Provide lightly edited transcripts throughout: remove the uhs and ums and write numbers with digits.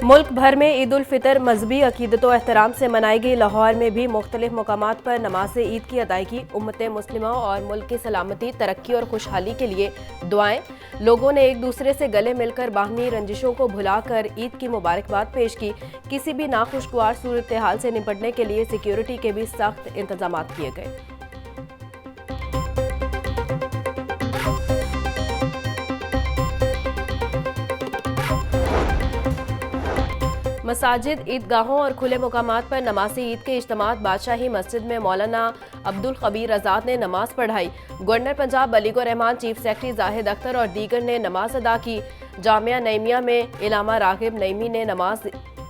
मुल्क भर में ईद उल फितर मजहबी अकीदत व एहतराम से मनाई गई। लाहौर में भी मुख्तलिफ मकामात पर नमाज ईद की अदायगी। उम्मत मुस्लिमा और मुल्क की सलामती, तरक्की और खुशहाली के लिए दुआएं। लोगों ने एक दूसरे से गले मिलकर बाहमी रंजिशों को भुलाकर ईद की मुबारकबाद पेश की। किसी भी नाखुशगवार सूरत हाल से निपटने के लिए सिक्योरिटी के भी सख्त इंतजाम किए गए। मसाजिद, ईदगाहों और खुले मुकामात पर नमाज ईद के इज्तिमात। बादशाही मस्जिद में मौलाना अब्दुल खबीर आज़ाद ने नमाज पढ़ाई। Governor Punjab Baligur Rahman, chief secretary Zahid Akhtar और दीगर ने नमाज अदा की। जामिया नईमिया में इलामा रागिब नईमी ने नमाज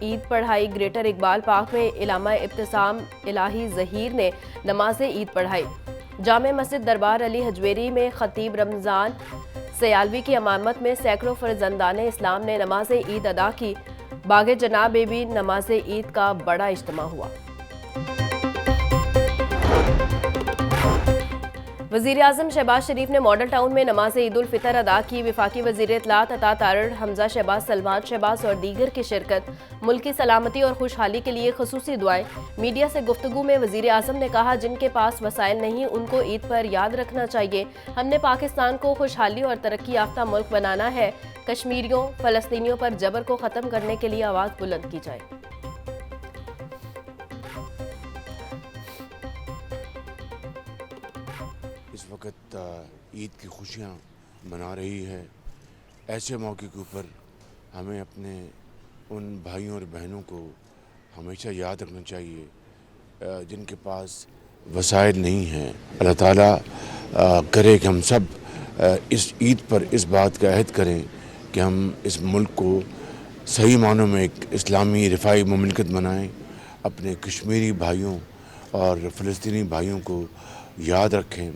ईद पढ़ाई। ग्रेटर इकबाल पार्क में इलामा इब्तिसाम इलाही जहीर ने नमाज ईद पढ़ाई। जामे मस्जिद दरबार अली हजवेरी में खतीब रमज़ान सयालवी की इमामत में सैकड़ों फर्जंदान इस्लाम ने नमाज ईद अदा की। बागे जनाब में भी नमाज ईद का बड़ा इज्तिमा हुआ। वज़ीर आज़म शहबाज शरीफ ने मॉडल टाउन में नमाज ईद उल फितर अदा की। वफाकी वज़ीर इत्तलात अता तारड़ हमजा शहबाज, सलमान शहबाज और दीगर की शिरकत। मुल्क की सलामती और खुशहाली के लिए खुसूसी दुआएं। मीडिया से गुफ्तगू में वज़ीर आज़म ने कहा, जिनके पास वसाइल नहीं उनको ईद पर याद रखना चाहिए। हमने पाकिस्तान को खुशहाली और तरक्की याफ्ता मुल्क बनाना है। कश्मीरियों, फ़लस्तीनियों पर जबर को ख़त्म करने के लिए आवाज़ बुलंद की जाए। इस वक्त ईद की खुशियाँ मना रही है। ऐसे मौके के ऊपर हमें अपने उन भाइयों और बहनों को हमेशा याद रखना चाहिए जिनके पास वसाइल नहीं हैं। अल्लाह ताला करे कि हम सब इस ईद पर इस बात का अहद करें कि हम इस मुल्क को सही मानों में एक इस्लामी रिफाई मुमलिकत बनाएं। अपने कश्मीरी भाइयों और फ़लस्तीनी भाइयों को याद रखें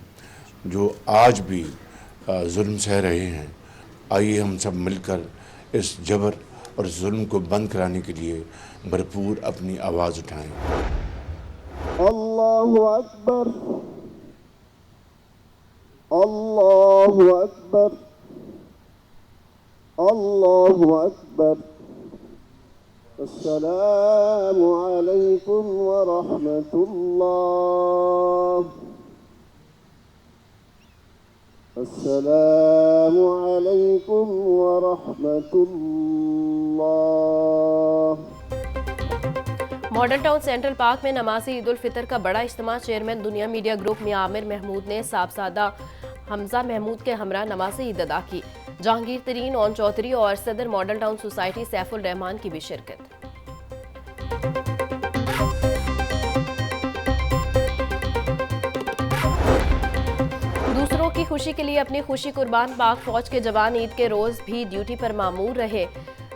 जो आज भी जुल्म सह रहे हैं। आइए हम सब मिलकर इस जबर और जुल्म को बंद कराने के लिए भरपूर अपनी आवाज़ उठाएं। अल्लाहु अकबर, अल्लाहु अकबर, अल्लाहु अकबर। अस्सलामु अलैकुम व रहमतुल्लाह। अस्सलामु अलैकुम व रहमतुल्लाह। मॉडल टाउन सेंट्रल पार्क में नमाज ईद उल फितर का बड़ा इज्तिमा। चेयरमैन दुनिया मीडिया ग्रुप मियां आमिर महमूद ने साहबजादा हमजा महमूद के हमरा नमाज ईद अदा की। जहांगीर तरीन, ओन चौधरी और सदर model town society Saiful Rahman की भी शिरकत। दूसरों की खुशी के लिए अपनी खुशी कुर्बान। पाक फौज के जवान ईद के रोज भी ड्यूटी पर मामूर रहे।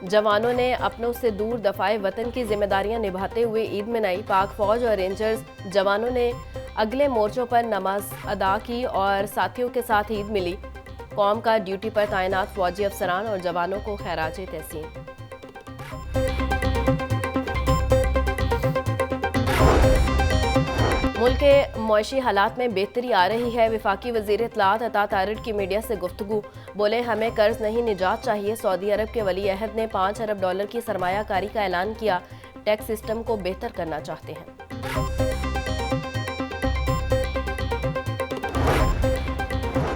जवानों ने अपनों से दूर दफाए वतन की जिम्मेदारियां निभाते हुए ईद मनाई। पाक फौज और रेंजर्स जवानों ने अगले मोर्चों पर नमाज अदा की और साथियों के साथ ईद मिली। कौम का ड्यूटी पर तैनात फौजी अफसरान और जवानों को खैराज तहसीन। मुल्क के मुआशी हालात में बेहतरी आ रही है। वफाकी वज़ीर इत्तलात अता तारड़ की मीडिया से गुफ्तगू। बोले, हमें कर्ज नहीं निजात चाहिए। सऊदी अरब के वली अहद ने $5 अरब की सरमायाकारी का ऐलान किया। टैक्स सिस्टम को बेहतर करना चाहते हैं।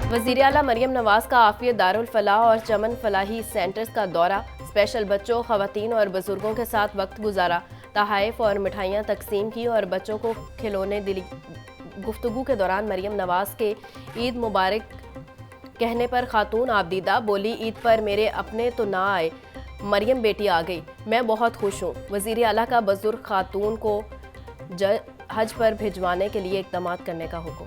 वज़ीर आला मरियम नवाज का आफियत दारुल फलाह और चमन फलाही सेंटर्स का दौरा। स्पेशल बच्चों, खवातीन और बुजुर्गों के साथ वक्त गुजारा। तहाइफ और मिठाइयाँ तकसीम की और बच्चों को खिलौने दिली। गुफ्तगू के दौरान मरियम नवाज के ईद मुबारक कहने पर खातून आबदीदा बोली, ईद पर मेरे अपने तो ना आए, मरियम बेटी आ गई, मैं बहुत खुश हूँ। वज़ीर आला का बुजुर्ग खातून को हज पर भिजवाने के लिए इक़दाम करने का हुक्म।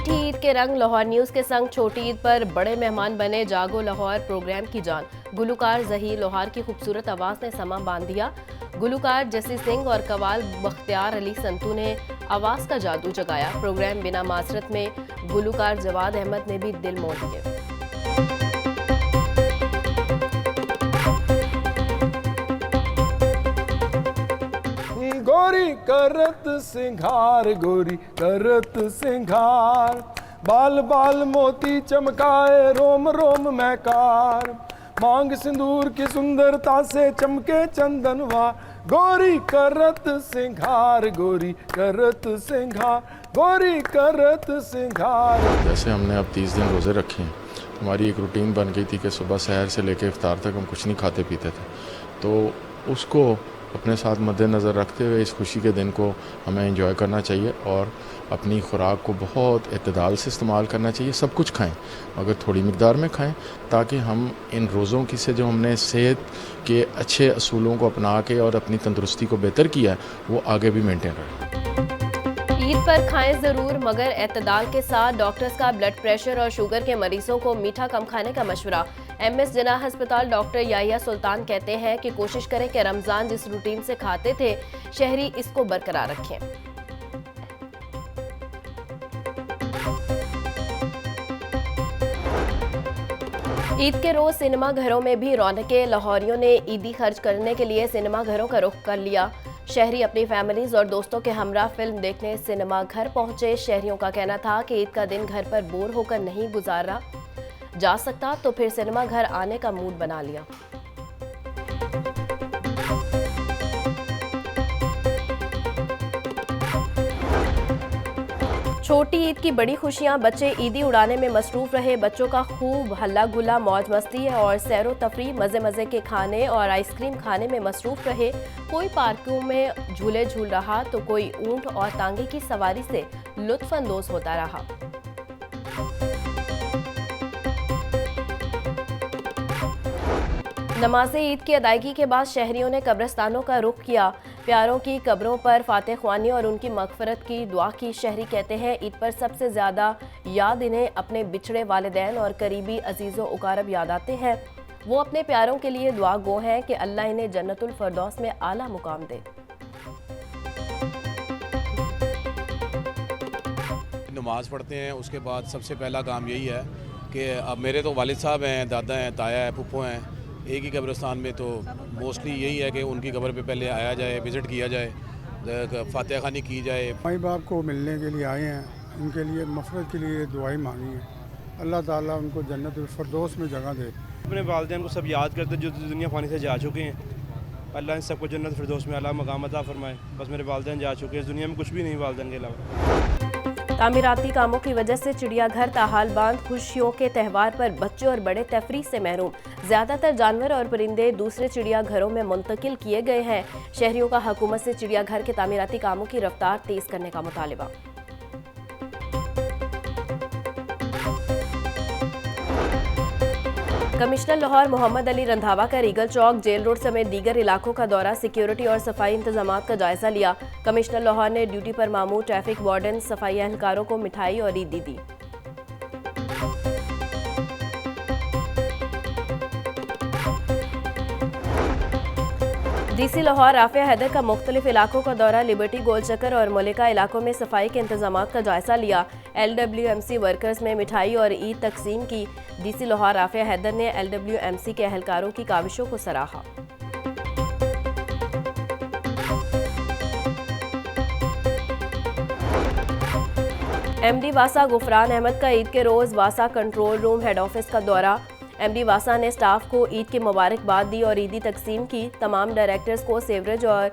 मीठी ईद के रंग लाहौर न्यूज़ के संग छोटी ईद पर बड़े मेहमान बने जागो लाहौर प्रोग्राम की जान। गुलूकार ज़हीर लोहार की खूबसूरत आवाज़ ने समा बांध दिया। गुलूकार जसी सिंह और कवाल बख्तियार अली संतू ने आवाज़ का जादू जगाया। प्रोग्राम बिना मासरत में गुलूकार जवाद अहमद ने भी दिल मोह लिए। गोरी करत सिंगार, गोरी करत सिंगार, बाल बाल मोती चमकाए, रोम रोम महकार, मांग सिंदूर की सुंदरता से चमके चंदनवा, गोरी करत सिंगार, गोरी करत सिंगार, गोरी करत सिंगार। जैसे हमने अब 30 दिन रोज़े रखे हैं, हमारी एक रूटीन बन गई थी कि सुबह सहर से लेकर इफ्तार तक हम कुछ नहीं खाते पीते थे, तो उसको अपने साथ मद्देनज़र रखते हुए इस खुशी के दिन को हमें एंजॉय करना चाहिए और अपनी खुराक को बहुत एतदाल से इस्तेमाल करना चाहिए। सब कुछ खाएं मगर थोड़ी मिकदार में खाएं, ताकि हम इन रोज़ों की से जो हमने सेहत के अच्छे असूलों को अपना के और अपनी तंदुरुस्ती को बेहतर किया है वो आगे भी मेंटेन रहे। ईद पर खाएं ज़रूर मगर एतदाल के साथ। डॉक्टर्स का ब्लड प्रेशर और शुगर के मरीजों को मीठा कम खाने का मशवरा। MS जिनाह अस्पताल डॉक्टर याहिया सुल्तान कहते हैं कि कोशिश करें कि रमज़ान जिस रूटीन से खाते थे शहरी इसको बरकरार रखें। ईद के रोज सिनेमा घरों में भी रौनकें। लाहौरियों ने ईदी खर्च करने के लिए सिनेमा घरों का रुख कर लिया। शहरी अपनी फैमिलीज और दोस्तों के हमरा फिल्म देखने सिनेमा घर पहुंचे। शहरियों का कहना था कि ईद का दिन घर पर बोर होकर नहीं गुजारा जा सकता, तो फिर सिनेमा घर आने का मूड बना लिया। छोटी ईद की बड़ी खुशियां। बच्चे ईदी उड़ाने में मसरूफ रहे। बच्चों का खूब हल्ला गुल्ला, मौज मस्ती और सैरो तफरी, मज़े मज़े के खाने और आइसक्रीम खाने में मसरूफ रहे। कोई पार्कों में झूले झूल रहा तो कोई ऊंट और तांगे की सवारी से लुत्फ अंदोज होता रहा। नमाज ईद की अदायगी के बाद शहरियों ने कब्रिस्तानों का रुख किया। प्यारों की कब्रों पर फातह ख्वानी और उनकी मगफरत की दुआ की। शहरी कहते हैं ईद पर सबसे ज़्यादा याद इन्हें अपने बिछड़े वालिदैन और करीबी अजीज़ो उकारब याद आते हैं। वो अपने प्यारों के लिए दुआ गो हैं कि अल्लाह इन्हें जन्नतुल फरदौस में आला मुकाम दे। नमाज पढ़ते हैं, उसके बाद सबसे पहला काम यही है कि अब मेरे तो वालिद साहब हैं, दादा हैं, ताया है, फुप्पो हैं, एक ही कब्रिस्तान में, तो मोस्टली यही है कि उनकी कब्र पे पहले आया जाए, विज़िट किया जाए, फातिहा खानी की जाए। माई बाप को मिलने के लिए आए हैं, उनके लिए मफ़रत के लिए दुआई मांगी है। अल्लाह ताला उनको जन्नतुल फरदौस में जगह दे। अपने वालिदैन को सब याद करते जो दुनिया फानी से जा चुके हैं। अल्लाह इन सबको जन्नत फरदौस में आला मकाम अता फरमाए। बस मेरे वालिदैन जा चुके हैं, दुनिया में कुछ भी नहीं वालिदैन के अलावा। तामीराती कामों की वजह से चिड़ियाघर ताहाल बांध। खुशियों के त्यौहार पर बच्चे और बड़े तफरीह से महरूम। ज़्यादातर जानवर और परिंदे दूसरे चिड़ियाघरों में मुंतकिल किए गए हैं। शहरियों का हुकूमत से चिड़ियाघर के तामीराती कामों की रफ्तार तेज करने का मुतालिबा। कमिश्नर लाहौर मोहम्मद अली रंधावा का रीगल चौक, जेल रोड समेत दीगर इलाकों का दौरा। सिक्योरिटी और सफाई इंतजामात का जायजा लिया। कमिश्नर लाहौर ने ड्यूटी पर मामूर ट्रैफिक वार्डन, सफाई एहलकारों को मिठाई और ईदी दी। DC लाहौर राफिया हैदर का मुख्तलिफ इलाकों का दौरा। लिबर्टी, गोल चक्कर और मलिका इलाकों में सफाई के इंतजामात का जायजा लिया। LWMC वर्कर्स में मिठाई और ईद तकसीम की। DC लाहौर राफिया हैदर ने LWMC के एहलकारों की काविशों को सराहा। MD वासा गुफरान अहमद का ईद के रोज़ वासा कंट्रोल रूम हेड ऑफिस का दौरा। MD वासा ने स्टाफ को ईद की मुबारकबाद दी और ईदी तकसीम की। तमाम डायरेक्टर्स को सीवरेज और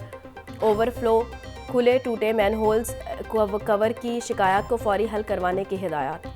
ओवरफ्लो, खुले टूटे मैनहोल्स कवर की शिकायत को फौरी हल करवाने की हिदायत।